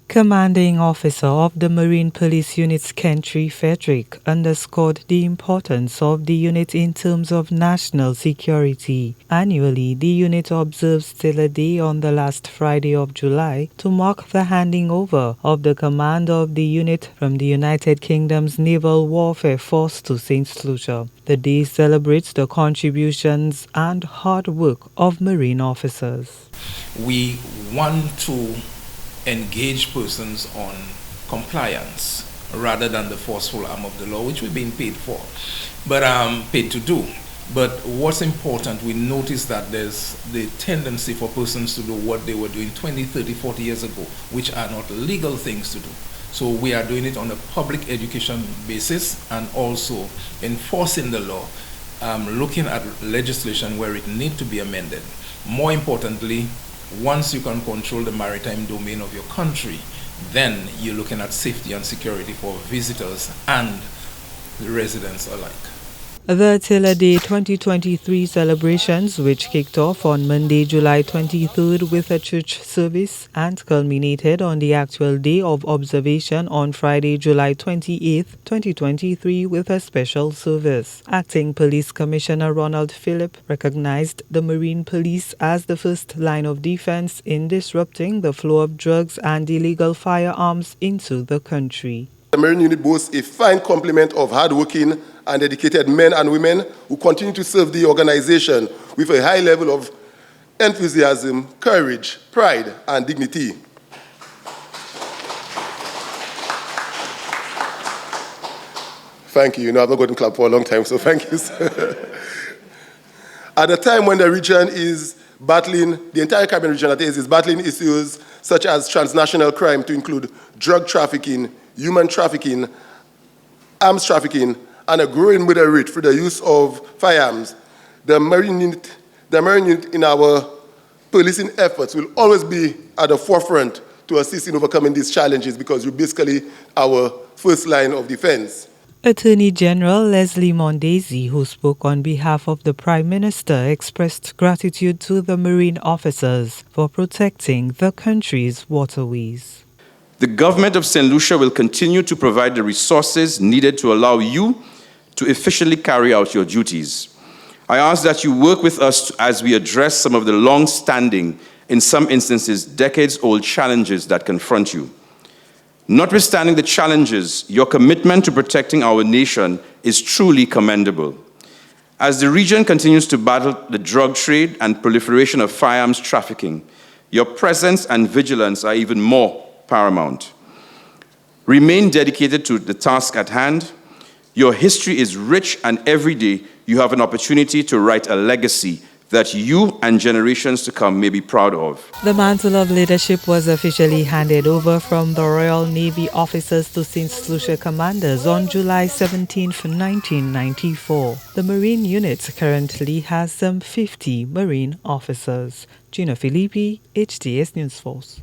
Commanding Officer of the Marine Police Unit's Castries Frederick underscored the importance of the unit in terms of national security. Annually, the unit observes Sailor Day on the last Friday of July to mark the handing over of the command of the unit from the United Kingdom's Naval Warfare Force to Saint Lucia. The day celebrates the contributions and hard work of Marine officers. We want to engage persons on compliance rather than the forceful arm of the law, which we're being paid for, but paid to do. But what's important, we notice that there's the tendency for persons to do what they were doing 20, 30, 40 years ago, which are not legal things to do. So we are doing it on a public education basis and also enforcing the law, looking at legislation where it needs to be amended. More importantly, once you can control the maritime domain of your country, then you're looking at safety and security for visitors and the residents alike. The Sailor Day 2023 celebrations, which kicked off on Monday, July 23rd with a church service and culminated on the actual day of observation on Friday, July 28th, 2023 with a special service. Acting Police Commissioner Ronald Phillip recognized the Marine Police as the first line of defense in disrupting the flow of drugs and illegal firearms into the country. The Marine Unit boasts a fine complement of hardworking and dedicated men and women who continue to serve the organization with a high level of enthusiasm, courage, pride, and dignity. Thank you. I've not gotten clapped for a long time, so thank you, sir. At a time when the region is battling, the entire Caribbean region is battling issues such as transnational crime to include drug trafficking, human trafficking, arms trafficking, and a growing murder rate through the use of firearms, the Marine unit in our policing efforts will always be at the forefront to assist in overcoming these challenges because you're basically our first line of defense. Attorney General Leslie Mondesi, who spoke on behalf of the Prime Minister, expressed gratitude to the Marine officers for protecting the country's waterways. The government of Saint Lucia will continue to provide the resources needed to allow you to efficiently carry out your duties. I ask that you work with us as we address some of the long-standing, in some instances, decades-old challenges that confront you. Notwithstanding the challenges, your commitment to protecting our nation is truly commendable. As the region continues to battle the drug trade and proliferation of firearms trafficking, your presence and vigilance are even more paramount. Remain dedicated to the task at hand. Your history is rich, and every day you have an opportunity to write a legacy that you and generations to come may be proud of. The mantle of leadership was officially handed over from the Royal Navy officers to Saint Lucia commanders on July 17, 1994. The Marine unit currently has some 50 Marine officers. Gina Filippi, HTS News Force.